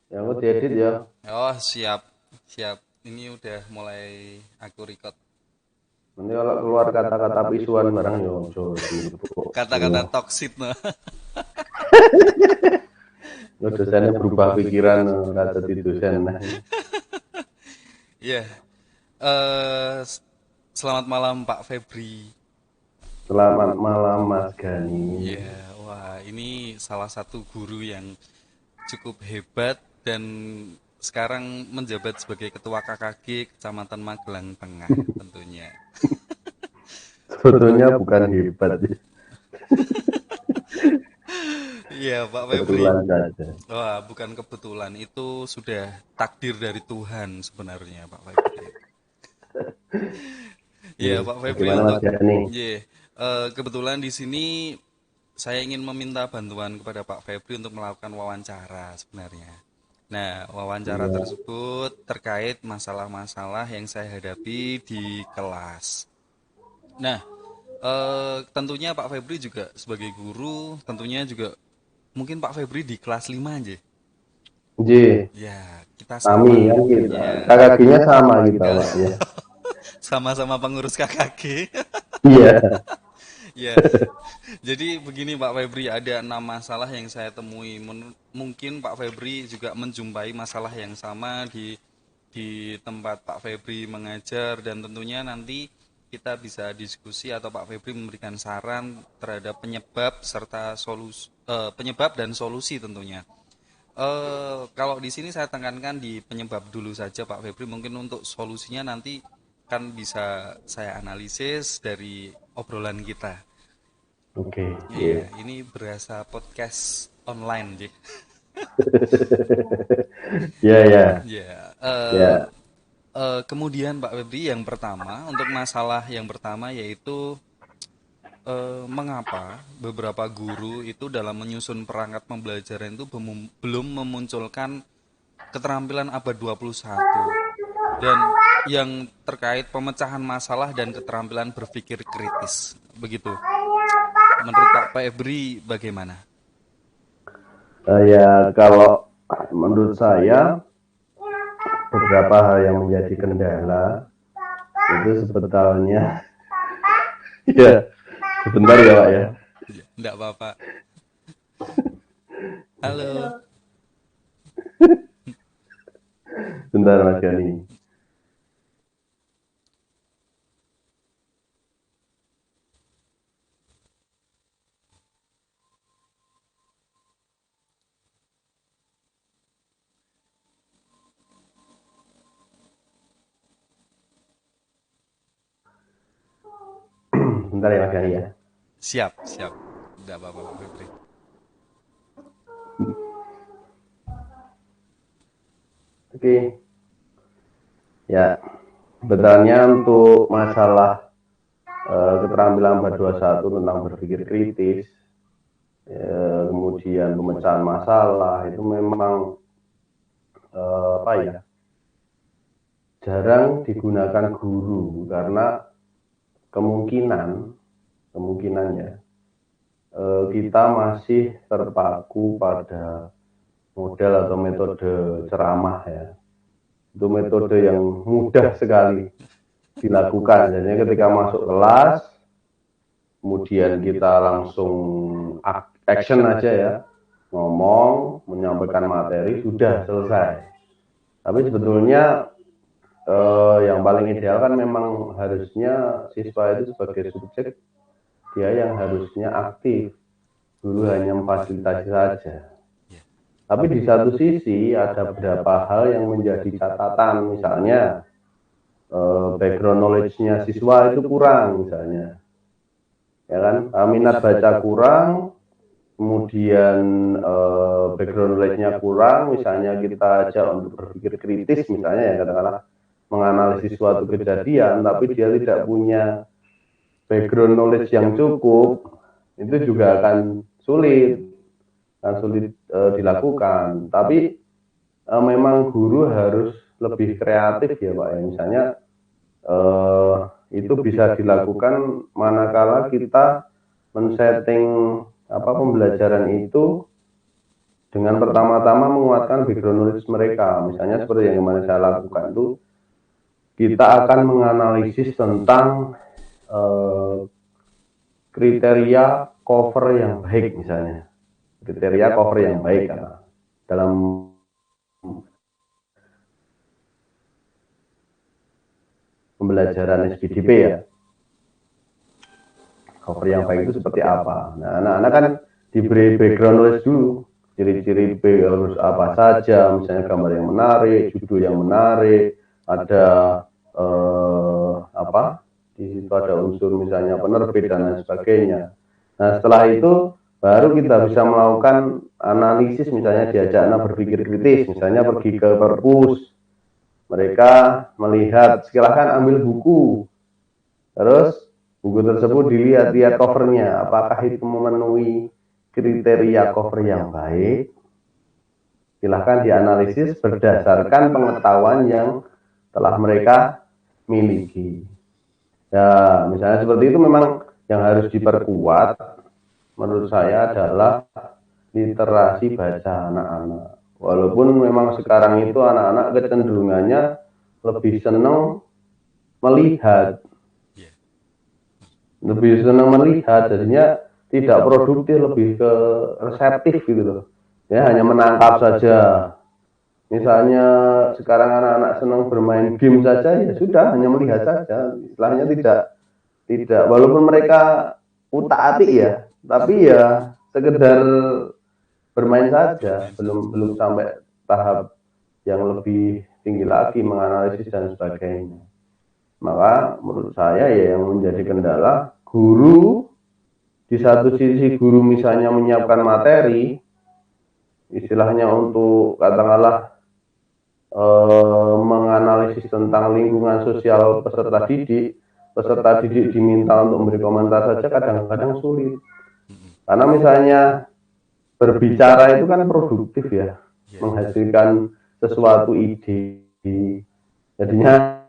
Yang aku diedit ya. Oh, siap. Siap. Ini udah mulai aku record. Nanti kalau keluar kata-kata pisuan barang yo ojo disebut. Kata-kata toksit no. Yo dosennya berubah pikiran kata di dosen. Nah, Iya. Eh selamat malam Pak Febri. selamat malam Mas Gani. Iya, wah ini salah satu guru yang cukup hebat dan sekarang menjabat sebagai Ketua KKG Kecamatan Magelang Tengah tentunya. Sebetulnya bukan hebat, Iya, Pak Febri. kebetulan saja. Wah, bukan kebetulan, itu sudah takdir dari Tuhan sebenarnya, Pak Febri. Iya, Nih, Pak Febri bagaimana untuk Mas Gani? iya, kebetulan di sini saya ingin meminta bantuan kepada Pak Febri untuk melakukan wawancara sebenarnya. Nah, wawancara Ya, tersebut terkait masalah-masalah yang saya hadapi di kelas. Nah, tentunya Pak Febri juga sebagai guru, tentunya juga mungkin Pak Febri di kelas 5 aja. J, Ya, kita kami sama. kan kita. Ya, KKG-nya sama kita, Pak ya. sama-sama pengurus KKG. Iya. Ya, jadi begini Pak Febri, ada 6 masalah yang saya temui. Mungkin Pak Febri juga menjumpai masalah yang sama di tempat Pak Febri mengajar dan tentunya nanti kita bisa diskusi atau Pak Febri memberikan saran terhadap penyebab serta penyebab dan solusi tentunya. Kalau di sini saya tekankan di penyebab dulu saja Pak Febri, mungkin untuk solusinya nanti kan bisa saya analisis dari obrolan kita. Oke, Iya, ya. ini berasa podcast online, Ji. Ya, ya. Ya, Ya. kemudian Pak Febri yang pertama, untuk masalah yang pertama yaitu mengapa beberapa guru itu dalam menyusun perangkat pembelajaran itu belum memunculkan keterampilan abad 21 dan yang terkait pemecahan masalah dan keterampilan berpikir kritis. Begitu. Menurut Pak Febri bagaimana? Ya, kalau menurut saya beberapa hal yang menjadi kendala itu sebetulnya ya sebentar ya Pak ya. Ya, enggak apa-apa. Halo. Sebentar Mas Gani. Sebentar ya Mas Gani ya. Siap, siap. Enggak apa-apa Pak Febri. Oke. Ya, sebetulnya untuk masalah keterampilan 421 tentang berpikir kritis, kemudian pemecahan masalah itu memang apa ya, jarang digunakan guru karena kemungkinan kemungkinannya kita masih terpaku pada model atau metode ceramah ya. Itu metode yang mudah sekali dilakukan. Jadi ketika masuk kelas, kemudian kita langsung action aja ya, ngomong, menyampaikan materi, sudah selesai. Tapi sebetulnya yang paling ideal kan memang harusnya siswa itu sebagai subjek dia yang harusnya aktif, dulu hanya memfasilitasi saja. Ya. Tapi di satu sisi ada beberapa hal yang menjadi catatan, misalnya background knowledge-nya siswa itu kurang misalnya, ya kan? Minat baca kurang, kemudian background knowledge-nya kurang, misalnya kita ajak untuk berpikir kritis, misalnya ya katakanlah menganalisis suatu kejadian, tapi dia tidak punya background knowledge yang cukup, itu juga akan sulit dilakukan. Tapi memang guru harus lebih kreatif ya Pak ya. Misalnya eh, itu bisa dilakukan manakala kita men-setting apa pembelajaran itu dengan pertama-tama menguatkan background knowledge mereka. Misalnya seperti yang kemarin saya lakukan itu, kita akan menganalisis tentang eh, kriteria cover yang baik misalnya. Kriteria cover yang baik karena dalam pembelajaran SPDP ya, cover yang baik itu seperti apa. Nah, anak-anak kan diberi background knowledge dulu, ciri-ciri harus apa saja, misalnya gambar yang menarik, judul yang menarik, ada apa, di situ ada unsur misalnya penerbit dan lain sebagainya. Nah, setelah itu baru kita bisa melakukan analisis, misalnya diajak anak berpikir kritis, misalnya pergi ke perpus, mereka melihat, silahkan ambil buku, terus buku tersebut dilihat-lihat covernya, apakah itu memenuhi kriteria cover yang baik. Silahkan dianalisis berdasarkan pengetahuan yang telah mereka miliki. Ya, misalnya seperti itu memang yang harus diperkuat menurut saya adalah literasi baca anak-anak. Walaupun memang sekarang itu anak-anak kecenderungannya lebih senang melihat, jadinya tidak produktif, lebih ke reseptif gitu loh. Ya, hanya menangkap saja. Misalnya sekarang anak-anak senang bermain game saja, ya sudah, hanya melihat saja. Istilahnya tidak walaupun mereka utak-atik ya, tapi ya sekedar bermain saja, belum sampai tahap yang lebih tinggi lagi menganalisis dan sebagainya. Maka menurut saya ya yang menjadi kendala guru, di satu sisi guru misalnya menyiapkan materi istilahnya untuk katakanlah menganalisis tentang lingkungan sosial peserta didik diminta untuk memberi komentar saja kadang-kadang sulit. Karena misalnya berbicara itu kan produktif ya, menghasilkan sesuatu ide. Jadinya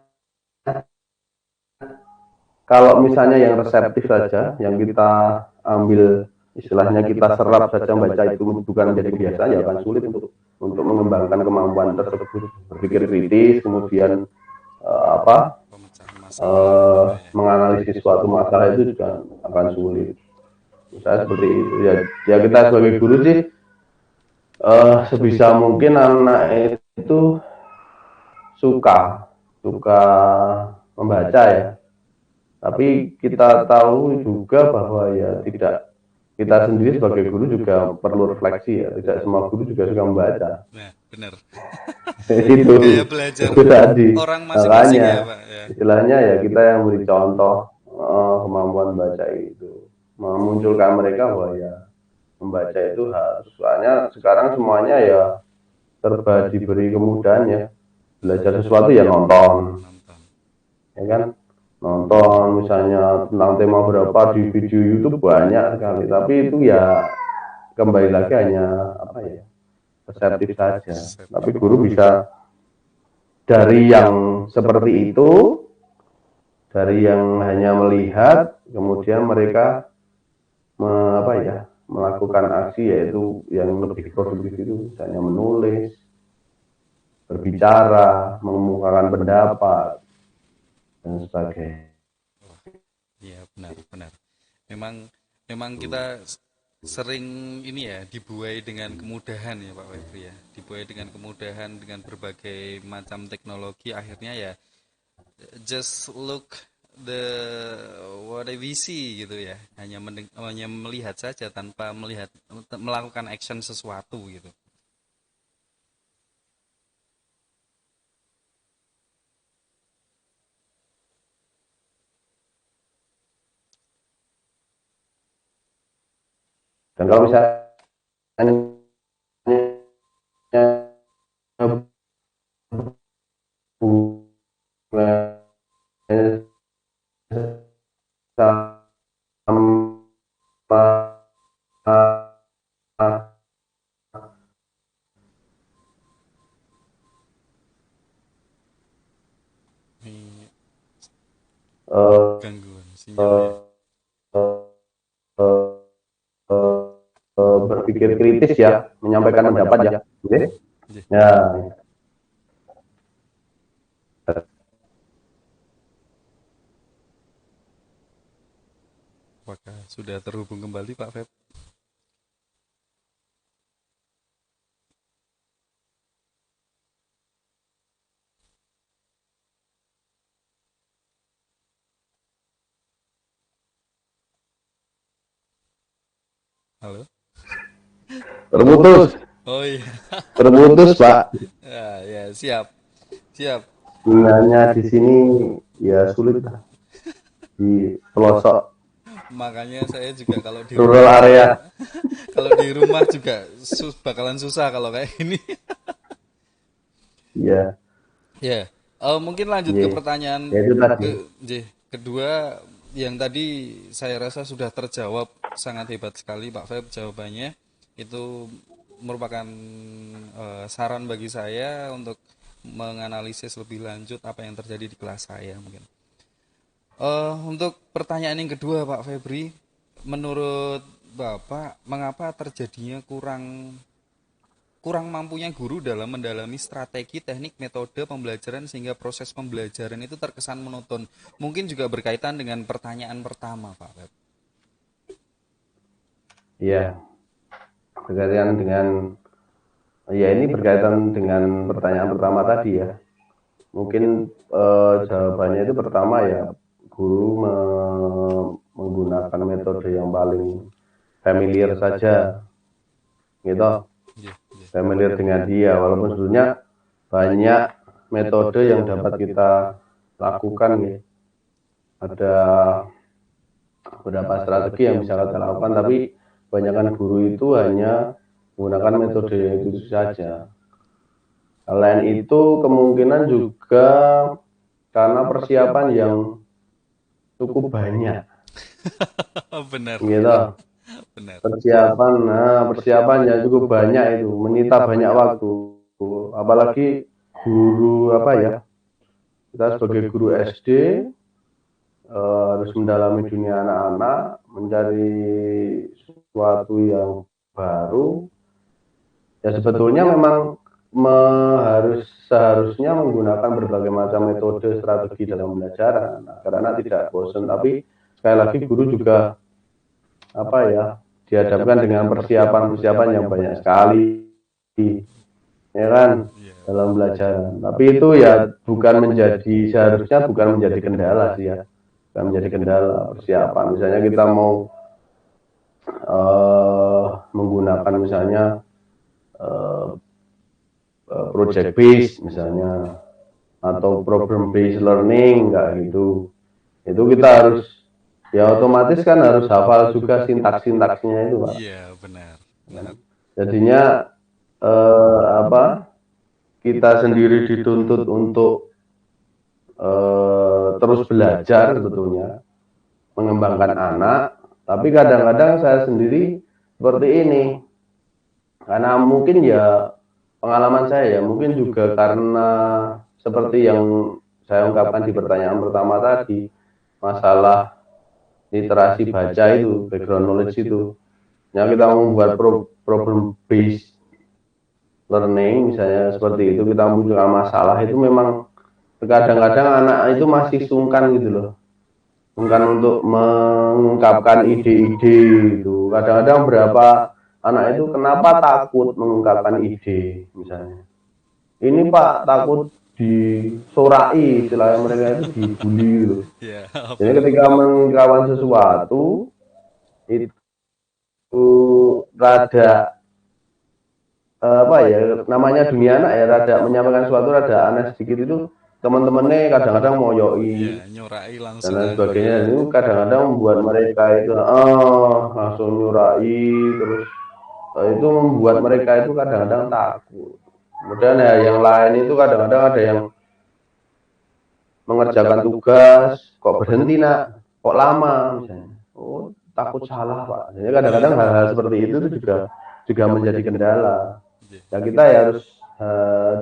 kalau misalnya yang reseptif saja, yang kita ambil istilahnya kita serap saja membaca itu bukan menjadi kebiasaan, ya akan sulit untuk mengembangkan kemampuan tersebut, berpikir kritis, kemudian apa menganalisis suatu masalah itu juga akan sulit. Misalnya seperti itu ya, ya kita sebagai guru sih sebisa mungkin anak itu suka suka membaca ya, tapi kita tahu juga bahwa ya tidak, kita sendiri sebagai guru juga perlu refleksi ya, tidak semua guru juga suka membaca. Nah, benar. Gaya belajar Itu tadi, orang masing-masing ya, makanya Pak ya. istilahnya ya kita yang beri contoh kemampuan baca itu, memunculkan mereka bahwa ya membaca itu harus, soalnya sekarang semuanya ya serba diberi kemudahan ya, belajar sesuatu ya nonton, Nonton. ya kan, nonton misalnya tentang tema berapa di video YouTube banyak sekali, tapi itu ya kembali lagi hanya apa ya, reseptif saja. Tapi guru bisa dari yang seperti itu, dari yang hanya melihat, kemudian mereka apa ya, melakukan aksi yaitu yang lebih produktif itu misalnya menulis, berbicara, mengemukakan pendapat dan sebagainya. Iya, benar-benar. Memang memang kita sering ini ya dibuai dengan kemudahan ya Pak Febri ya. Dibuai dengan kemudahan dengan berbagai macam teknologi, akhirnya ya just look the what we see gitu ya. Hanya melihat saja tanpa melakukan action sesuatu gitu. Dan kalau misalnya sama Ini uh, gangguan sinyal ya. berpikir berpikir kritis ya, menyampaikan pendapat ya. Oke? Nggih. Ya, Apakah sudah terhubung kembali Pak Feb? Halo? terputus, Oh iya. terputus Pak. Ya, ya, siap. Siap. Sinyalnya di sini ya sulit lah di pelosok Makanya saya juga kalau di rural rumah area. kalau di rumah juga bakalan susah kalau kayak gini. Ya, Ya, mungkin lanjut ke ya, pertanyaan ya itu tadi. kedua yang tadi saya rasa sudah terjawab sangat hebat sekali Pak Feb jawabannya. Itu merupakan saran bagi saya untuk menganalisis lebih lanjut apa yang terjadi di kelas saya mungkin. Untuk pertanyaan yang kedua Pak Febri, menurut Bapak mengapa terjadinya kurang kurang mampunya guru dalam mendalami strategi, teknik, metode pembelajaran sehingga proses pembelajaran itu terkesan monoton. Mungkin juga berkaitan dengan pertanyaan pertama, Pak Feb. Ya, berkaitan dengan ya ini berkaitan dengan pertanyaan pertama tadi ya. Mungkin jawabannya itu pertama ya guru menggunakan metode yang paling familiar saja, gitu. Yeah, yeah. Familiar dengan dia, walaupun sebetulnya banyak metode yang dapat kita lakukan ya. Ada beberapa strategi yang bisa kita lakukan, tapi kebanyakan guru itu hanya menggunakan metode itu saja. Selain itu kemungkinan juga karena persiapan yang cukup banyak, Benar, gitu. benar. Persiapan, persiapan yang cukup banyak itu menyita banyak waktu. Apalagi guru apa ya? Kita sebagai guru SD harus mendalami dunia anak-anak, mencari sesuatu yang baru. Ya sebetulnya memang seharusnya menggunakan berbagai macam metode strategi dalam pembelajaran agar anak tidak bosan. Tapi sekali lagi guru juga apa ya dihadapkan dengan persiapan-persiapan yang banyak sekali, ya kan, dalam pembelajaran. Tapi itu ya seharusnya bukan menjadi kendala sih ya, bukan menjadi kendala persiapan. Misalnya kita mau menggunakan misalnya project based misalnya atau problem based learning kayak gitu, itu kita harus ya otomatis kan harus hafal juga sintaks-sintaksnya itu Pak. Iya, benar. Benar. Jadinya kita sendiri dituntut untuk terus belajar sebetulnya mengembangkan anak, tapi kadang-kadang saya sendiri seperti ini karena mungkin ya pengalaman saya ya mungkin juga karena seperti yang saya ungkapkan di pertanyaan pertama tadi, masalah literasi baca itu, background knowledge itu. Ya kita membuat problem based learning misalnya seperti itu, kita membuka masalah itu memang kadang-kadang anak itu masih sungkan gitu loh. Sungkan untuk mengungkapkan ide-ide itu. Kadang-kadang berapa anak itu kenapa takut mengungkapkan ide misalnya. Ini Pak takut disorai, istilahnya mereka itu dibully gitu. Iya, Jadi ketika mengungkapkan sesuatu itu rada apa ya namanya dunia anak ya rada menyampaikan sesuatu rada aneh sedikit itu teman-temannya kadang-kadang moyoi nyorai dan langsung lain kan. sebagainya. Itu kadang-kadang membuat mereka itu langsung nyurai terus itu membuat mereka itu kadang-kadang takut. Kemudian ya yang lain itu kadang-kadang ada yang mengerjakan tugas kok berhenti nak, kok lama misalnya. Oh takut salah Pak. Jadi kadang-kadang hal-hal seperti itu tuh juga menjadi kendala. Ya kita ya harus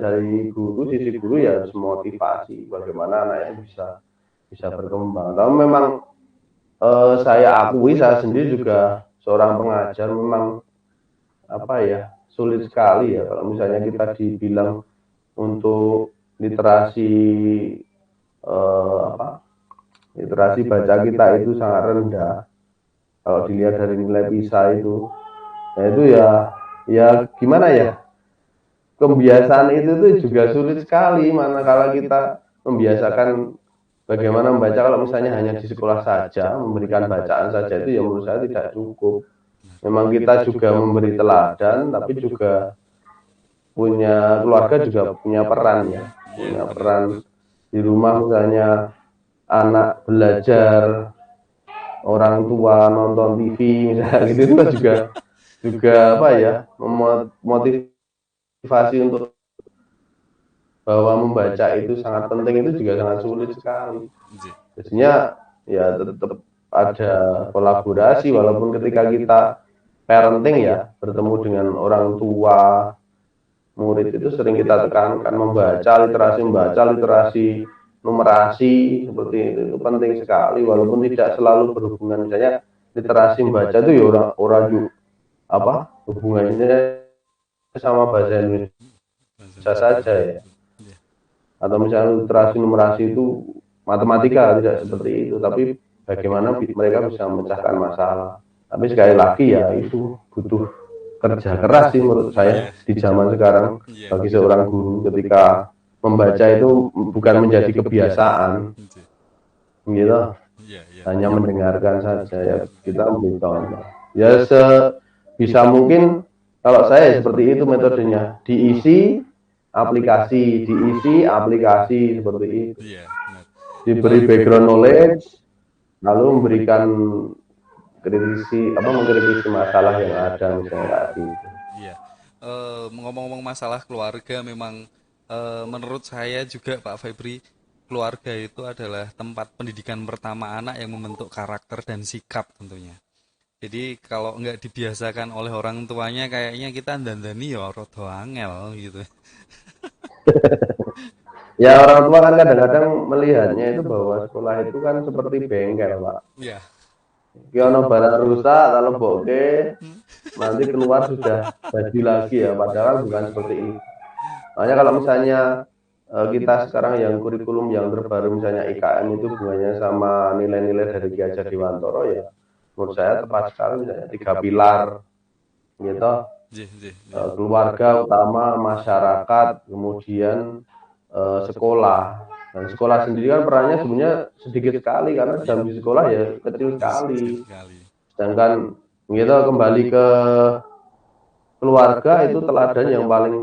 dari sisi guru ya harus motivasi bagaimana anak itu bisa berkembang. Tapi memang saya akui saya sendiri juga seorang pengajar memang apa ya, sulit sekali ya kalau misalnya kita dibilang untuk literasi apa, literasi baca kita itu sangat rendah kalau dilihat dari nilai PISA itu. Nah itu ya, ya gimana ya, kebiasaan itu tuh juga sulit sekali manakala kita membiasakan bagaimana membaca kalau misalnya hanya di sekolah saja memberikan bacaan saja, itu ya menurut saya tidak cukup. Memang kita juga memberi teladan, tapi juga punya keluarga juga punya peran ya, Iya, punya benar. peran di rumah misalnya anak belajar, orang tua nonton TV misalnya gitu, itu kan juga apa ya, memotivasi untuk bahwa membaca itu sangat penting, itu juga sangat sulit sekali. Iya. Jadinya ya tetap ada kolaborasi, walaupun ketika kita parenting ya, bertemu dengan orang tua murid, itu sering kita tekankan membaca literasi numerasi seperti itu penting sekali, walaupun tidak selalu berhubungan. Misalnya literasi membaca itu ya orang orang apa hubungannya sama bahasa Bahasa Indonesia Indonesia. saja ya, Iya. atau misalnya literasi numerasi itu matematika, tidak seperti itu, tapi bagaimana mereka bisa memecahkan masalah. Tapi sekali lagi ya itu butuh kerja keras sih menurut Iya. saya di zaman sekarang, Iya. bagi seorang guru ketika membaca itu bukan menjadi kebiasaan Iya. gitu, Iya, iya. hanya mendengarkan saja ya, kita ambil contoh ya sebisa mungkin. Kalau saya seperti itu metodenya, diisi aplikasi seperti itu, Iya, benar. diberi background knowledge, lalu memberikan mengkritisi masalah yang ada misalnya tadi. Iya. Ngomong-ngomong masalah keluarga, memang menurut saya juga Pak Febri, keluarga itu adalah tempat pendidikan pertama anak yang membentuk karakter dan sikap tentunya. Jadi kalau nggak dibiasakan oleh orang tuanya, kayaknya kita dandani ya rada angel gitu. Ya orang tua kan kadang-kadang melihatnya itu bahwa sekolah itu kan seperti bengkel Pak. Iya. Kiono barang rusak lalu boke, nanti keluar sudah jadi lagi ya, padahal bukan seperti itu. Makanya kalau misalnya kita sekarang yang kurikulum yang terbaru misalnya IKM itu hubungannya sama nilai-nilai dari Ki Hajar Dewantara, ya menurut saya tepat sekali, misalnya 3 pilar gitu. Jih, jih, jih. Keluarga utama, masyarakat, kemudian sekolah. Dan sekolah sendiri kan perannya sebenarnya sedikit sekali karena jam di sekolah ya kecil sekali. Sedikit sekali. Sedangkan gitu kembali ke keluarga, itu teladan yang paling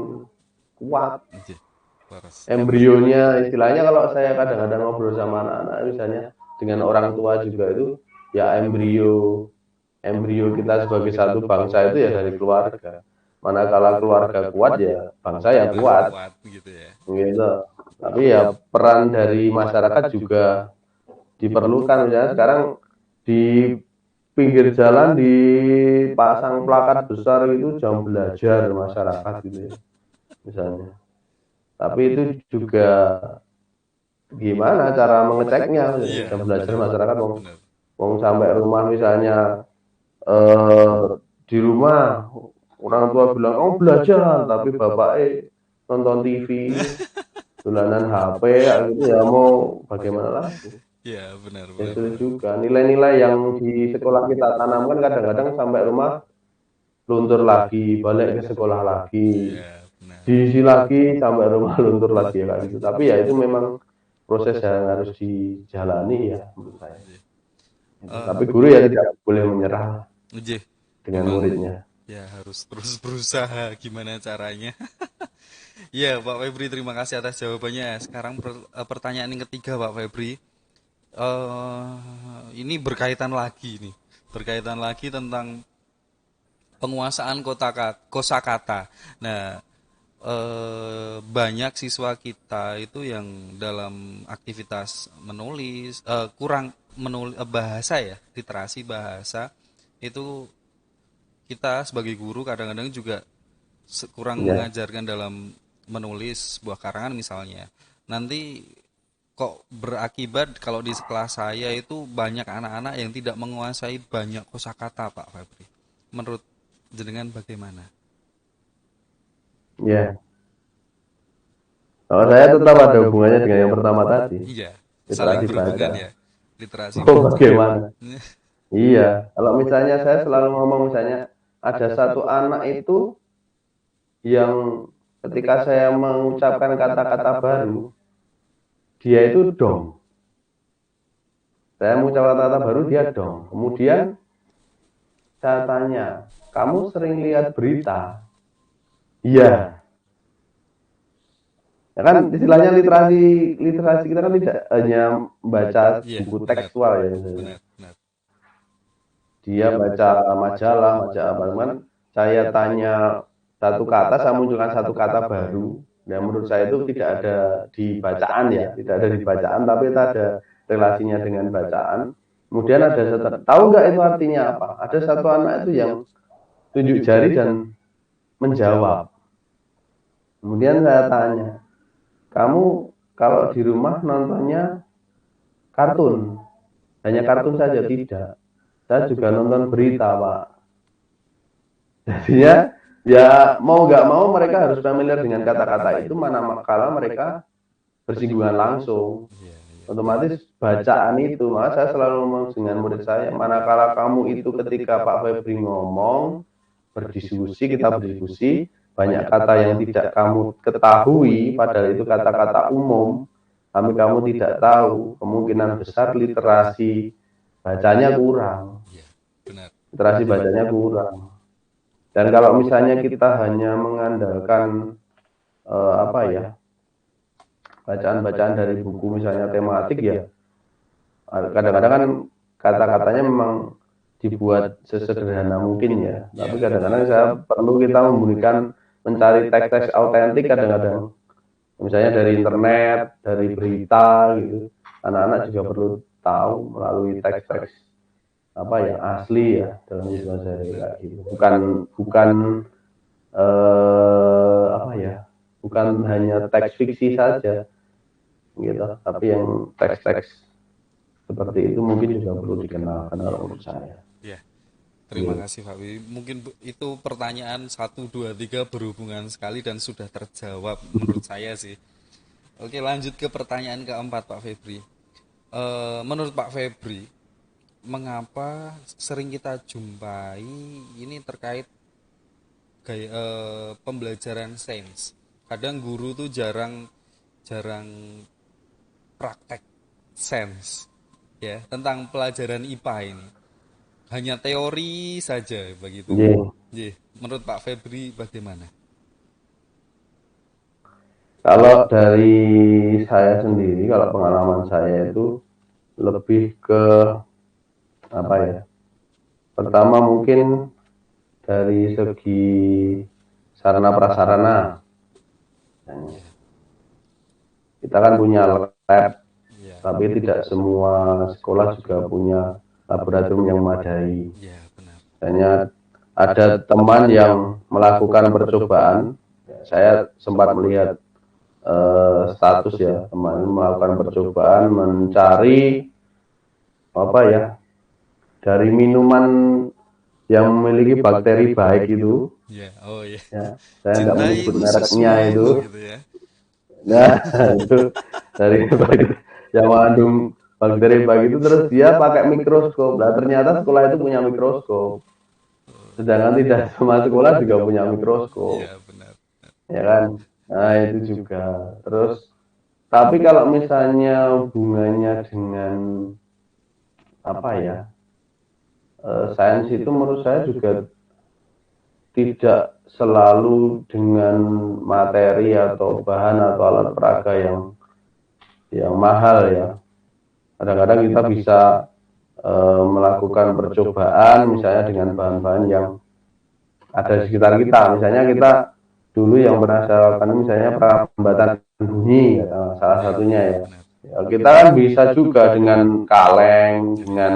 kuat. Jih, waras. Embrionya istilahnya, kalau saya kadang-kadang ngobrol sama anak-anak misalnya dengan orang tua juga, itu ya embrio embrio kita sebagai satu bangsa itu ya dari keluarga. Manakala keluarga kuat ya bangsa yang kuat Kuat gitu ya. gitu. Tapi ya peran dari masyarakat juga diperlukan. Misalnya sekarang di pinggir jalan dipasang plakat besar itu jam belajar masyarakat gitu ya misalnya. Tapi itu juga gimana cara mengeceknya, Iya, jam belajar benar. masyarakat, Benar. wong sampai rumah misalnya, di rumah orang tua bilang oh belajar, tapi bapak nonton TV, dolanan HP gitu, ya mau bagaimana lagi. Iya, benar, Ya benar, sulit benar. juga, nilai-nilai yang di sekolah kita tanamkan kadang-kadang sampai rumah luntur lagi, balik ke sekolah lagi, Iya, benar. diisi lagi sampai rumah luntur lagi ya kayak gitu. Tapi ya itu memang proses yang harus dijalani ya menurut saya. Jih. Tapi guru ya tidak boleh menyerah Jih, dengan memang muridnya. ya harus terus berusaha gimana caranya. Iya, Pak Febri, terima kasih atas jawabannya. Sekarang pertanyaan yang ketiga, Pak Febri. Ini berkaitan lagi nih, berkaitan lagi tentang penguasaan kosakata. Nah, banyak siswa kita itu yang dalam aktivitas menulis kurang menulis bahasa ya, literasi bahasa itu kita sebagai guru kadang-kadang juga kurang Ya, mengajarkan dalam menulis sebuah karangan misalnya. Nanti kok berakibat kalau di kelas saya itu banyak anak-anak yang tidak menguasai banyak kosakata Pak Febri. Menurut jenengan bagaimana? Ya, kalau saya tetap ada hubungannya dengan yang pertama tadi, Iya, saling literasi berhubungan baca. ya. Literasi Oh, baca. bagaimana? Iya, kalau misalnya saya selalu ngomong misalnya ada satu anak itu yang ketika saya mengucapkan kata-kata baru, dia itu dong. Saya mengucapkan kata-kata baru, dia dong. Kemudian saya tanya, kamu sering lihat berita? Iya. Ya kan istilahnya literasi literasi kita kan tidak hanya membaca Iya, buku benar. tekstual ya misalnya. Benar, benar. Dia baca majalah, baca apa kan saya tanya satu kata, saya munculkan satu kata baru. Dan menurut saya itu tidak ada di bacaan ya, tidak ada di bacaan, tapi itu ada relasinya dengan bacaan. Kemudian ada tahu nggak itu artinya apa? Ada satu anak itu yang tunjuk jari dan menjawab. Kemudian saya tanya, kamu kalau di rumah nontonnya kartun, hanya kartun saja tidak. Saya juga nonton berita, Pak. Jadinya ya mau nggak mau mereka harus familiar dengan kata-kata itu mana kala mereka bersinggungan langsung. Iya, iya. Otomatis bacaan itu, maka saya selalu ngomong dengan murid saya, manakala kamu itu ketika Pak Febri ngomong, berdiskusi, kita berdiskusi, banyak kata yang tidak kamu ketahui, padahal itu kata-kata umum, tapi kamu tidak tahu, kemungkinan besar literasi bacanya kurang. Iya, benar. Literasi bacanya kurang. Dan kalau misalnya kita hanya mengandalkan apa ya, bacaan-bacaan dari buku misalnya tematik ya, kadang-kadang kan kata-katanya memang dibuat sesederhana mungkin ya. Tapi Iya, kadang-kadang saya perlu kita memberikan mencari teks-teks autentik kadang-kadang. Misalnya dari internet, dari berita gitu. Anak-anak juga perlu tahu melalui teks-teks apa yang asli ya dalam iya, kehidupan sehari benar. kayak gitu. Bukan bukan apa ya? Bukan hanya teks fiksi saja gitu, tapi yang teks-teks seperti itu mungkin juga perlu dikenalkan kalau menurut saya. Iya. Terima kasih Pak Wi. Mungkin itu pertanyaan satu 2 3 berhubungan sekali dan sudah terjawab menurut saya sih. Oke, lanjut ke pertanyaan keempat Pak Febri. Menurut Pak Febri, mengapa sering kita jumpai ini terkait gaya, pembelajaran sains? Kadang guru tuh jarang jarang praktek sains ya tentang pelajaran IPA ini. Hanya teori saja begitu. Yeah. Menurut Pak Febri bagaimana? Kalau dari saya sendiri, kalau pengalaman saya itu lebih ke apa ya? Pertama mungkin dari segi sarana prasarana. Ya, Kita kan punya lab, ya, tapi tidak semua sekolah juga punya laboratorium yang memadai. ya benar. Hanya ada teman yang melakukan percobaan. Saya sempat melihat status ya teman melakukan percobaan mencari apa ya dari minuman yang memiliki bakteri baik itu Ya, oh ya. ya saya tidak Cintai menyebut mereknya itu. ususmu gitu ya. Nah itu dari yang mengandung bakteri baik itu terus dia pakai mikroskop. Nah ternyata sekolah itu punya mikroskop, sedangkan tidak semua sekolah juga punya mikroskop, Iya, benar. ya kan. Nah itu juga terus tapi kalau misalnya hubungannya dengan apa ya, sains itu menurut saya juga tidak selalu dengan materi atau bahan atau alat peraga yang mahal ya. Kadang-kadang kita bisa melakukan percobaan misalnya dengan bahan-bahan yang ada di sekitar kita. Misalnya kita dulu yang pernah saya lakukan misalnya perambatan bunyi ya, salah Ya, satunya ya ya. benar. Ya, kita kan bisa juga dengan kaleng, dengan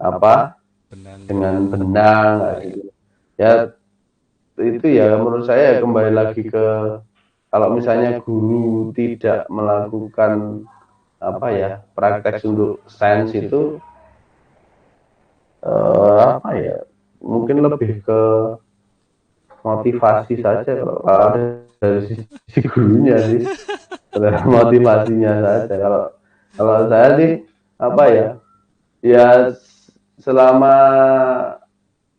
apa, Benang dengan gitu. benang, kayak gitu. Ya itu ya menurut saya ya kembali lagi ke kalau misalnya guru tidak melakukan apa ya praktek untuk sains itu apa ya mungkin lebih ke motivasi saja kalau ada dari sisi gurunya sih, ada motivasinya saja. Kalau kalau saya sih apa ya, ya selama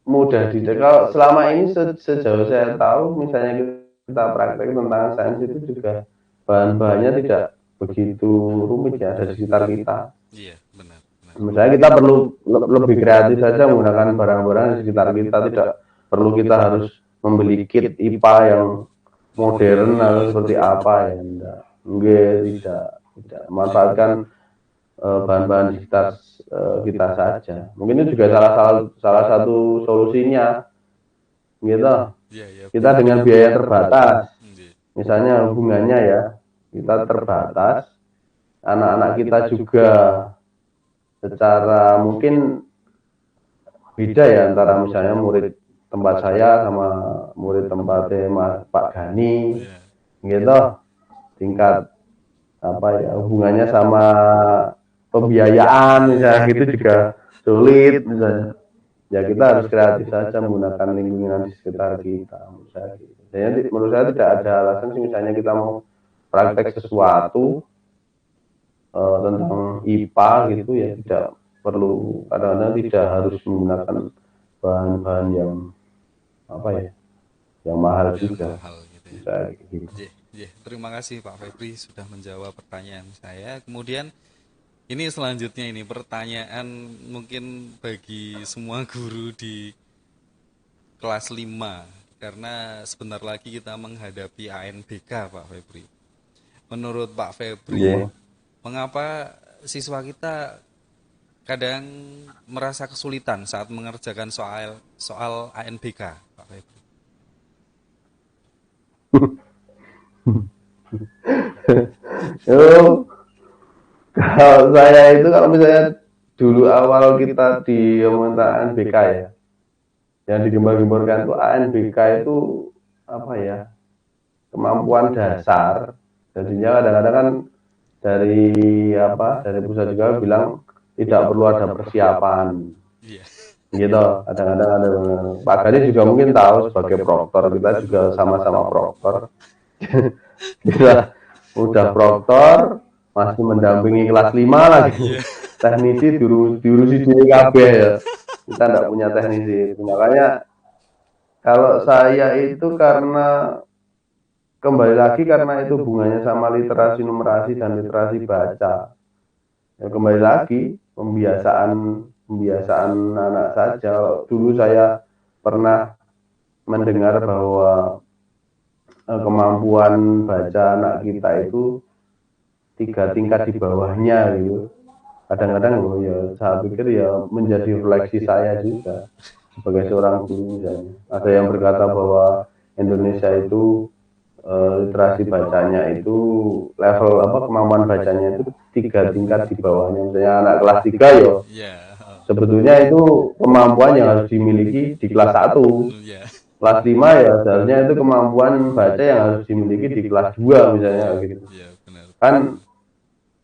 mudah dididik. Kalau selama ini sejauh saya tahu, misalnya kita praktek tentang sains itu juga bahan-bahannya tidak begitu rumit ya, ada di sekitar kita. Iya, benar, benar. Misalnya kita perlu lebih kreatif saja menggunakan barang-barang di sekitar kita, tidak perlu kita harus membeli kit IPA yang modern atau seperti apa ya, enggak, tidak memanfaatkan bahan-bahan di sekitar kita saja. Mungkin itu juga salah satu solusinya, gitu. Iya, iya. Kita dengan biaya terbatas, Iya. misalnya hubungannya ya, kita terbatas, anak-anak kita juga secara mungkin beda ya antara misalnya murid tempat saya sama murid tempatnya Mas Pak Gani, Iya. gitu. Tingkat apa ya, hubungannya sama pembiayaan misalnya gitu juga sulit misalnya. Ya kita harus kreatif saja menggunakan lingkungan di sekitar kita, misalnya gitu. Jadi menurut saya tidak ada alasan sih, misalnya kita mau praktek sesuatu tentang IPA gitu ya, tidak perlu, kadang-kadang tidak harus menggunakan bahan-bahan yang apa ya, yang mahal Yang juga, mahal gitu ya. misalnya gitu. Iya, iya. Terima kasih Pak Febri sudah menjawab pertanyaan saya. Kemudian ini selanjutnya ini pertanyaan mungkin bagi semua guru di kelas 5 karena sebentar lagi kita menghadapi ANBK Pak Febri. Menurut Pak Febri, Yeah. mengapa siswa kita kadang merasa kesulitan saat mengerjakan soal soal ANBK Pak Febri? Oh, kalau saya itu kalau misalnya dulu awal kita di pemerintahan BK ya, yang digembar-gemborkan itu ANBK itu apa ya, kemampuan dasar. Jadinya kadang-kadang kan dari apa, dari pusat juga bilang tidak perlu ada persiapan, Iya. gitu. Kadang-kadang ada Pak Gani juga mungkin tahu sebagai proktor, kita juga sama-sama proktor. Kita udah proktor, masih mendampingi kelas 5 lagi. Teknisi diurusi diri kabeh ya. Kita enggak punya teknisi. Makanya kalau saya itu karena kembali lagi karena itu hubungannya sama literasi numerasi dan literasi baca. Ya kembali lagi pembiasaan anak saja. Dulu saya pernah mendengar bahwa kemampuan baca anak kita itu 3 tingkat di bawahnya gitu. Kadang-kadang ya saya pikir ya menjadi refleksi saya juga sebagai seorang guru misalnya. Ada yang berkata bahwa Indonesia itu literasi bacanya itu level apa, kemampuan bacanya itu 3 tingkat di bawahnya. Misalnya anak kelas 3 ya Iya. sebetulnya itu kemampuan yang harus dimiliki di kelas 1. Iya. Kelas 5 ya seharusnya itu kemampuan baca yang harus dimiliki di kelas 2 misalnya gitu. Iya, benar. Kan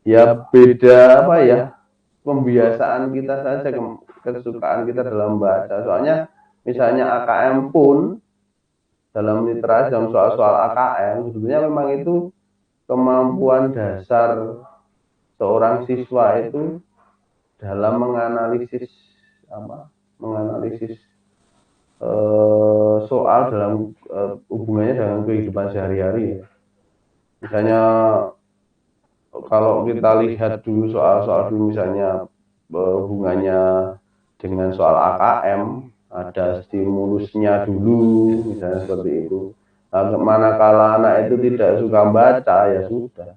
ya beda apa ya, pembiasaan kita saja, kesukaan kita dalam baca. Soalnya misalnya AKM pun dalam literasi, dalam soal-soal AKM sebetulnya memang itu kemampuan dasar seorang siswa itu dalam menganalisis apa, menganalisis soal dalam hubungannya dengan kehidupan sehari-hari ya. Misalnya kalau kita lihat dulu soal-soal dulu, misalnya hubungannya dengan soal AKM, ada stimulusnya dulu, misalnya seperti itu. Nah, manakala anak itu tidak suka baca, ya sudah,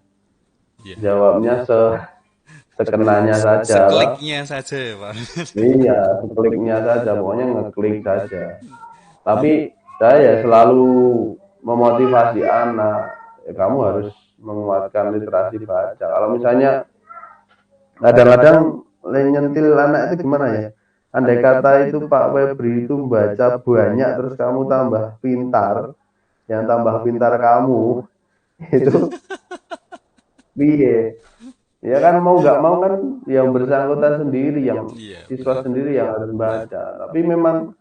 jawabnya sekenanya saja. Sekliknya saja ya Pak. Iya, sekliknya saja, pokoknya ngeklik saja. Tapi saya selalu memotivasi anak, ya, kamu harus menguatkan literasi baca. Kalau misalnya kadang-kadang nyentil anak itu gimana ya? Andai kata itu Pak Febri itu baca banyak terus kamu tambah pintar, yang tambah pintar kamu itu piye? Ya kan mau nggak mau kan yang bersangkutan sendiri, yang siswa sendiri yang harus baca. Tapi memang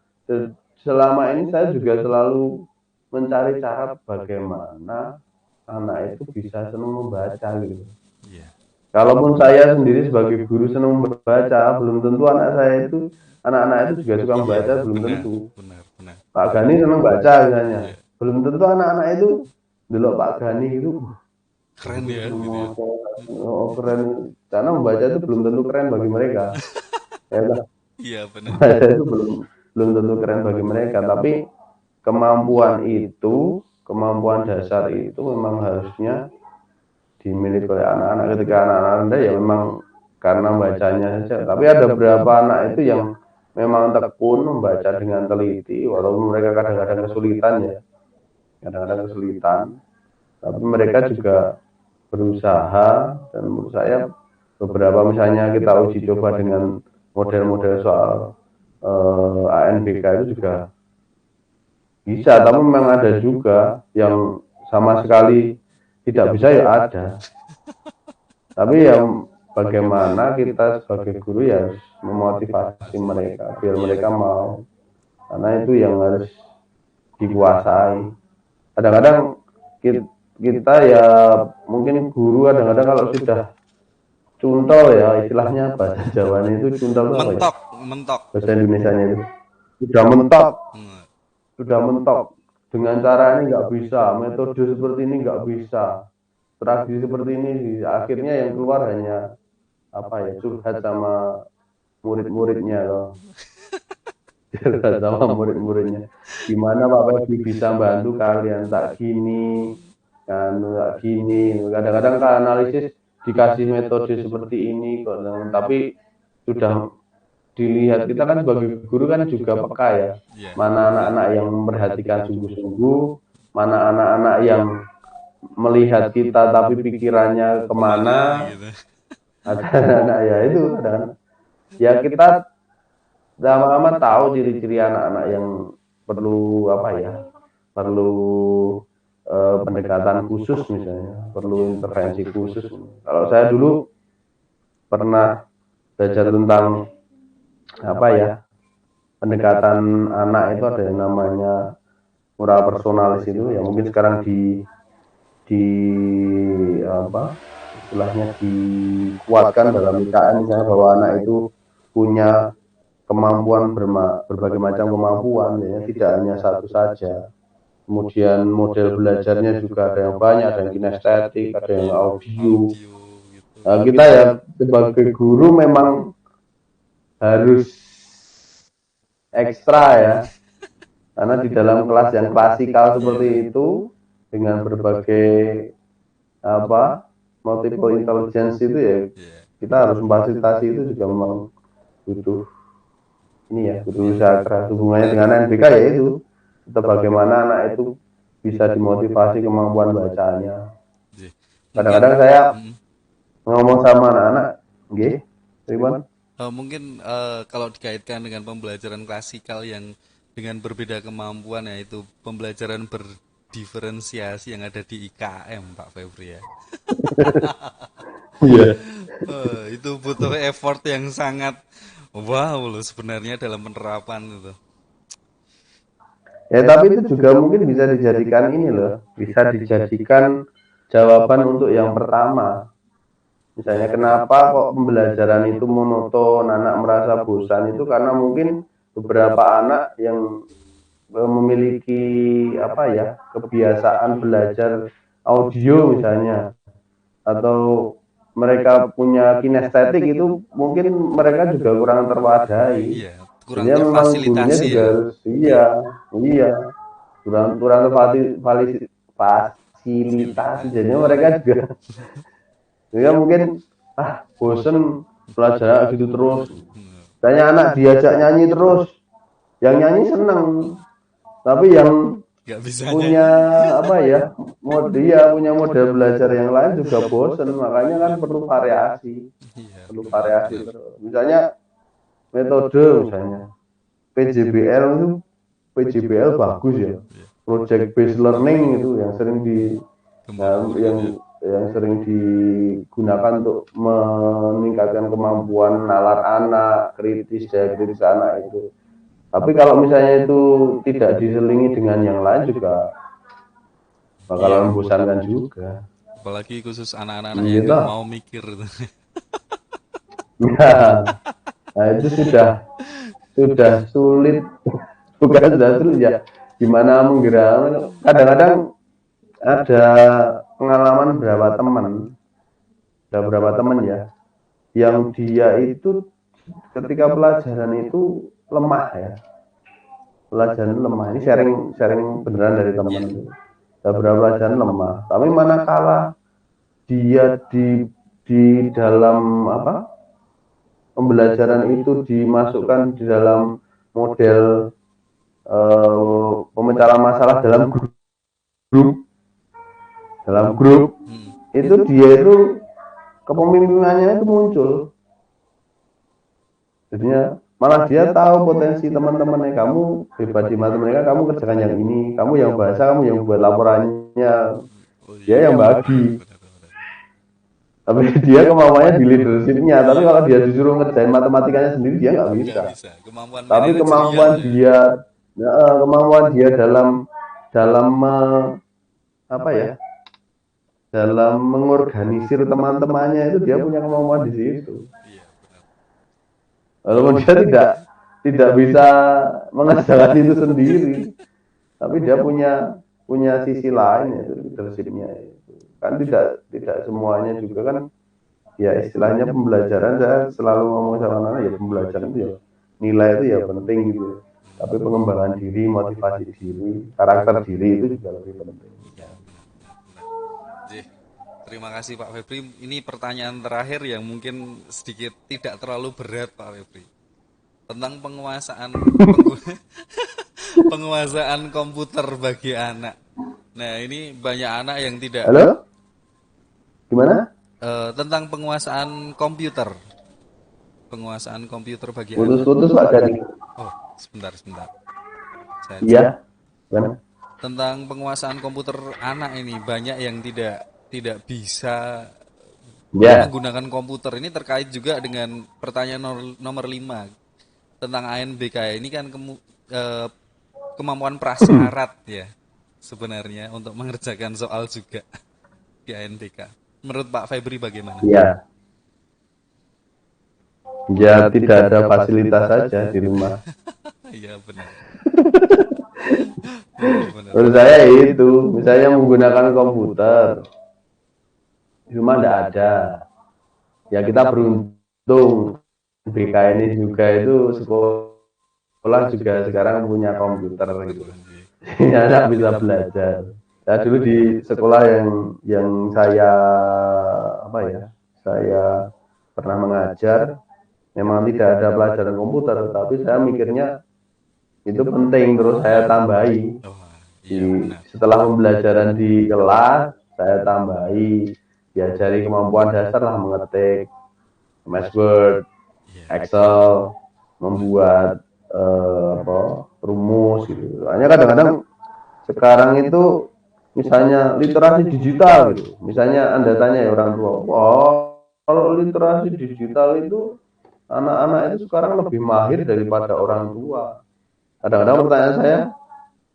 selama ini saya juga selalu mencari cara bagaimana anak itu bisa senang membaca gitu. Iya. Kalaupun saya sendiri sebagai guru senang membaca, belum tentu anak-anak itu juga suka Iya, membaca, belum benar, tentu. benar, benar. Pak Gani senang baca misalnya, Iya, belum tentu anak-anak itu dulu Pak Gani itu keren ya senang gitu ya. membaca, oh keren, karena membaca itu belum tentu keren bagi mereka. Ya, Iya, benar. membaca itu belum belum tentu keren bagi mereka, tapi kemampuan dasar itu memang harusnya dimiliki oleh anak-anak. Ketika anak-anak rendah ya memang karena bacanya saja, tapi ada beberapa anak itu yang memang tekun membaca dengan teliti walaupun mereka kadang-kadang kesulitan ya, kadang-kadang kesulitan, tapi mereka juga berusaha. Dan menurut saya beberapa misalnya kita uji coba dengan model-model soal ANBK itu juga bisa, tapi memang ada juga yang sama sekali tidak bisa ya ada. Tapi yang bagaimana kita sebagai guru ya harus memotivasi mereka biar mereka mau, karena itu yang harus dikuasai. Kadang-kadang kita ya mungkin guru kadang-kadang kalau sudah cuntol ya istilahnya bahasa Jawanya itu cuntol itu apa ya? Mentok, mentok. Bahasa Indonesianya itu sudah mentok, Hmm, sudah mentok dengan cara ini nggak bisa, metode seperti ini nggak bisa, strategi seperti ini, akhirnya yang keluar hanya apa ya, curhat sama murid-muridnya loh. Curhat sama murid-muridnya, gimana Pak Febri bisa bantu kalian tak gini kan, tak gini. Kadang-kadang kan analisis dikasih metode seperti ini kok, tapi sudah dilihat kita kan sebagai guru kan juga peka ya, iya, mana anak-anak yang memperhatikan sungguh-sungguh, mana anak-anak yang melihat kita tapi pikirannya kemana kemana. gitu. Ada anak-anak ya itu kadang ya kita lama-lama tahu ciri-ciri anak-anak yang perlu apa ya, perlu pendekatan khusus misalnya, perlu intervensi khusus. Kalau saya dulu pernah belajar tentang apa ya, pendekatan anak itu ada yang namanya moral personalis itu ya, mungkin sekarang di apa istilahnya dikuatkan dalam IKN misalnya, bahwa anak itu punya kemampuan berbagai macam kemampuan ya, tidak hanya satu saja. Kemudian model belajarnya juga ada yang banyak, ada yang kinestetik, ada yang audio. Audio gitu. Nah, kita ya sebagai guru memang harus ekstra ya, karena di dalam kelas yang klasikal seperti itu dengan berbagai apa multiple intelligence itu ya, Iya. kita harus memfasilitasi itu juga memang butuh ini ya, butuh usaha keras. Hubungannya dengan NBK ya itu, kita bagaimana anak itu bisa dimotivasi kemampuan bacanya. Iya. Kadang-kadang saya ngomong sama anak-anak, nggih, Ribuan, Mungkin kalau dikaitkan dengan pembelajaran klasikal yang dengan berbeda kemampuan, yaitu pembelajaran berdiferensiasi yang ada di IKM, Pak Febri ya. iya. Itu butuh effort yang sangat wow loh sebenarnya dalam penerapan itu. Ya tapi itu juga mungkin bisa dijadikan ini loh, bisa dijadikan jawaban untuk yang pertama. Misalnya kenapa kok pembelajaran itu monoton, anak merasa bosan, itu karena mungkin beberapa anak yang memiliki apa ya, kebiasaan belajar audio misalnya, atau mereka punya kinestetik itu mungkin mereka juga kurang terwadai. Iya, kurang Jadi memang gurunya terfasilitasi juga ya. harus iya, iya, kurang kurang fasilitasi. Jadi mereka juga ya mungkin bosen belajar gitu terus. Tanya anak diajak nyanyi terus, yang nyanyi seneng, tapi yang Gak bisa punya nyanyi. apa ya, punya model belajar yang lain juga bosen. Makanya kan perlu variasi, Iya, perlu variasi benar-benar. terus. Misalnya metode misalnya PJBL itu, PJBL bagus ya, project based learning itu yang sering Kembangkan ya. yang sering digunakan untuk meningkatkan kemampuan nalar anak, daya kritis anak itu. Tapi kalau misalnya itu tidak diselingi dengan yang lain juga Iya, bakalan membosankan juga. apalagi khusus anak-anak yang Gitu. nggak mau mikir. Nah, nah itu sudah sulit, bukan sudah sulit ya. Gimana menggerakkan? Kadang-kadang ada pengalaman beberapa teman ya, yang dia itu ketika pelajaran itu lemah ya, pelajaran lemah. Ini sharing sharing beneran dari teman Iya. itu. Beberapa pelajaran lemah, tapi manakala dia di dalam apa pembelajaran itu dimasukkan di dalam model pemecahan masalah grup dalam grup Hmm. itu dia itu kepemimpinannya itu muncul. Jadinya malah dia tahu potensi teman-temannya, kamu hebat di matematika, kamu kerjakan yang ini, kamu yang bahasa, kamu yang buat laporannya, Oh dia iya, yang benar, bagi. benar, benar. Tapi dia kemampuannya di leadershipnya, tapi kalau dia disuruh ngerjain matematikanya sendiri dia nggak Nggak bisa. bisa. Kemampuan Tapi manajerial ya. kemampuan dia dalam apa ya, dalam mengorganisir teman-temannya itu dia punya kemampuan di situ. Iya, benar. Walaupun dia tidak bisa mengerjakan itu sendiri, tapi dia punya sisi lain yaitu leadershipnya. Kan tidak semuanya juga kan, ya istilahnya pembelajaran, saya selalu ngomong sama anak ya, pembelajaran itu ya nilai itu ya penting gitu, tapi pengembangan diri, motivasi diri, karakter diri itu juga lebih penting. Iya, benar, benar, benar. Jadi, terima kasih Pak Febri. Ini pertanyaan terakhir yang mungkin sedikit tidak terlalu berat Pak Febri. Tentang penguasaan komputer bagi anak. Nah, ini banyak anak yang tidak Halo, gimana? tentang penguasaan komputer bagi anak. Putus-putus Pak Gani. Oh, sebentar, sebentar. Saya cek. Iya, gimana? Tentang penguasaan komputer anak ini banyak yang tidak bisa Ya, menggunakan komputer. Ini terkait juga dengan pertanyaan nomor 5 tentang ANBK. Ini kan kemampuan prasyarat ya sebenarnya untuk mengerjakan soal juga di ANBK. Menurut Pak Febri bagaimana? ya, ya tidak ada fasilitas saja di rumah. Iya benar. Benar, benar. Menurut saya itu, misalnya menggunakan komputer, di rumah tidak ada. Ya kita beruntung, BK ini juga itu sekolah juga sekarang punya komputer gitu. Ya anak bisa belajar. Saya dulu di sekolah yang saya apa ya, saya pernah mengajar, memang tidak ada pelajaran komputer, tapi saya mikirnya itu penting, terus saya tambahi Oh, iya benar. setelah pembelajaran di kelas, saya tambahi, diajari kemampuan dasar lah, mengetik, MS Word, Iya. Excel, membuat rumus gitu. Hanya kadang-kadang sekarang itu misalnya literasi digital gitu. Misalnya Anda tanya ya orang tua, "Wah, kalau literasi digital itu anak-anak itu sekarang lebih mahir daripada orang tua." Kadang-kadang pertanyaan saya,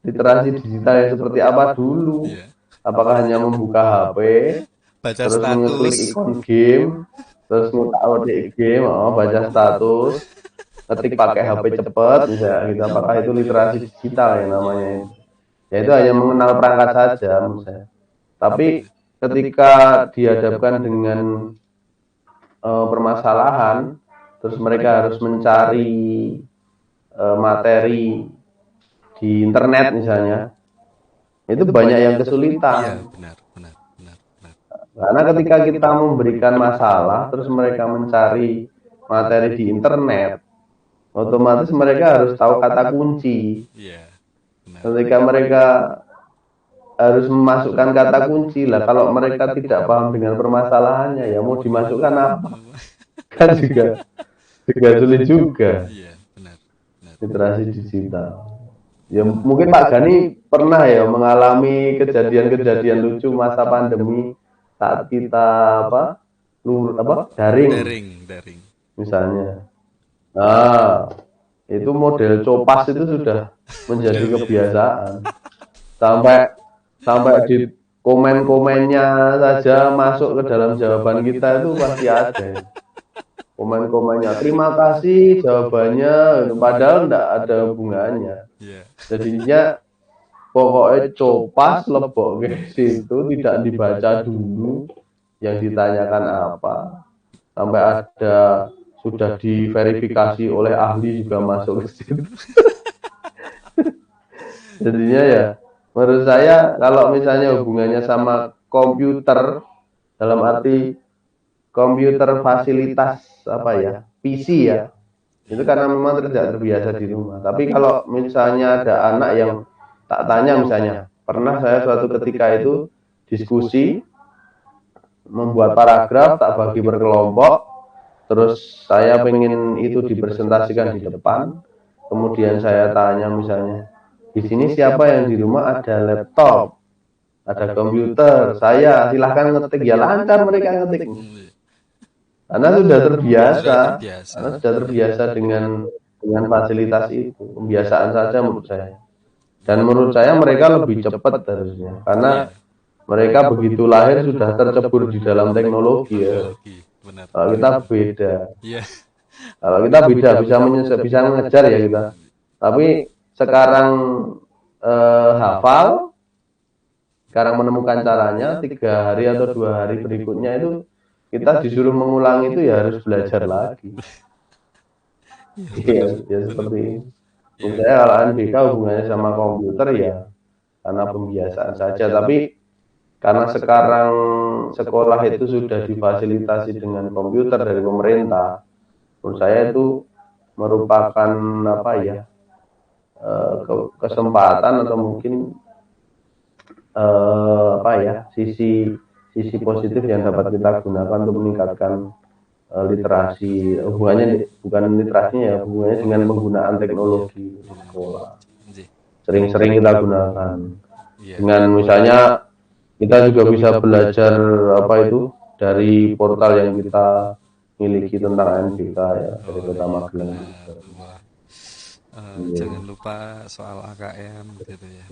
literasi digital yang seperti apa dulu? Iya. Apakah hanya membuka HP, Baca terus mengeklik status. ikon game, terus ngutak-ngutik game, baca status, ketik pakai HP cepat, misalnya gitu. Apakah itu literasi digital yang namanya? Ya itu hanya mengenal perangkat saja menurut saya. Tapi ketika dihadapkan dengan permasalahan, terus mereka harus mencari materi di internet misalnya, itu banyak yang Iya, kesulitan. benar, benar, benar, benar. Karena ketika kita memberikan masalah, terus mereka mencari materi di internet, otomatis mereka harus tahu kata kunci. Iya, benar. Ketika mereka harus memasukkan kata kunci lah, kalau mereka tidak paham dengan permasalahannya, ya mau dimasukkan apa? Kan juga sulit juga. Iya, benar, benar. Literasi digital. Ya mungkin Pak Gani pernah ya mengalami kejadian-kejadian lucu masa pandemi saat kita daring Daring. misalnya. Nah, itu model copas itu sudah menjadi kebiasaan. Sampai sampai komen-komennya saja masuk ke dalam jawaban kita itu pasti ada. Komen-komennya, terima kasih jawabannya, padahal enggak ada hubungannya. Iya. Jadinya pokoknya copas lebok ke situ, tidak dibaca dulu yang ditanyakan apa. Sampai ada sudah diverifikasi oleh ahli juga masuk ke situ. Jadinya ya, menurut saya kalau misalnya hubungannya sama komputer, dalam arti komputer fasilitas apa ya, PC ya, itu karena memang tidak terbiasa di rumah. Tapi kalau misalnya ada anak yang tak tanya misalnya, pernah saya suatu ketika itu diskusi, membuat paragraf, tak bagi berkelompok, terus saya pengen itu dipresentasikan di depan, kemudian saya tanya misalnya, di sini siapa yang di rumah ada laptop, ada komputer, saya silahkan ngetik, ya lancar mereka ngetik. Karena sudah terbiasa, karena sudah terbiasa dengan fasilitas itu, pembiasaan saja menurut saya. Dan menurut saya mereka lebih cepat harusnya, karena mereka begitu lahir sudah tercebur di dalam teknologi ya. Benar. Kalau kita beda, Iya. kalau kita beda bisa mengejar ya kita. Tapi sekarang hafal, sekarang menemukan caranya, 3 hari atau 2 hari berikutnya itu kita disuruh mengulang itu ya harus belajar lagi. Iya, ya seperti ini. Misalnya kalau NBK hubungannya sama komputer ya karena pembiasaan saja, tapi karena sekarang sekolah itu sudah difasilitasi dengan komputer dari pemerintah, menurut saya itu merupakan apa ya, kesempatan atau mungkin apa ya, sisi positif yang dapat kita gunakan untuk meningkatkan literasi. Hubungannya bukan literasinya ya, hubungannya dengan penggunaan teknologi di sekolah. Sering-sering kita gunakan. Dengan misalnya kita juga bisa belajar apa itu dari portal yang kita miliki tentang NBK ya, dari Kota Magelang. Jangan lupa soal AKM gitu ya.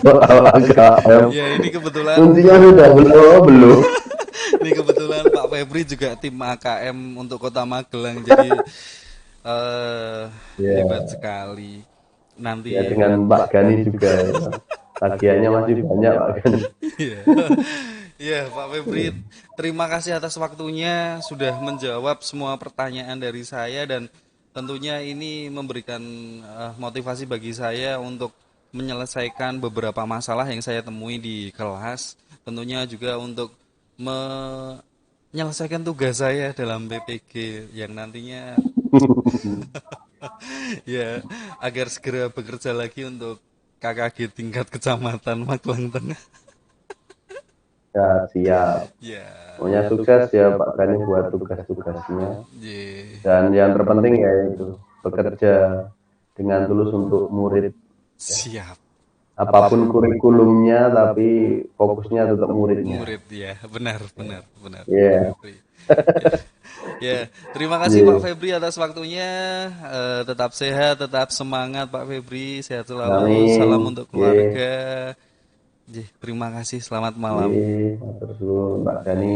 Soal AKM. Ya ini kebetulan. Kuncinya sudah belum. Ini kebetulan Pak Febri juga tim AKM untuk Kota Magelang, jadi hebat sekali. Nanti ya dengan Pak Gani juga ya. Tagihannya masih banyak Pak Gani. Iya Pak Febri, terima kasih atas waktunya sudah menjawab semua pertanyaan dari saya, dan tentunya ini memberikan motivasi bagi saya untuk menyelesaikan beberapa masalah yang saya temui di kelas, tentunya juga untuk menyelesaikan tugas saya dalam PPG yang nantinya ya agar segera bekerja lagi untuk KKG tingkat kecamatan Magelang Tengah. Ya siap. Ya. Pokoknya sukses ya Pak Gani buat tugas-tugasnya. Dan yang terpenting ya itu bekerja dengan tulus untuk murid. Siap. Apapun kurikulumnya, tapi fokusnya tetap muridnya. Murid ya, benar. Iya. Ya, terima kasih Pak Febri atas waktunya. Tetap sehat, tetap semangat Pak Febri, sehat selalu. Salam untuk keluarga. Terima kasih, selamat malam. Terus Pak Gani.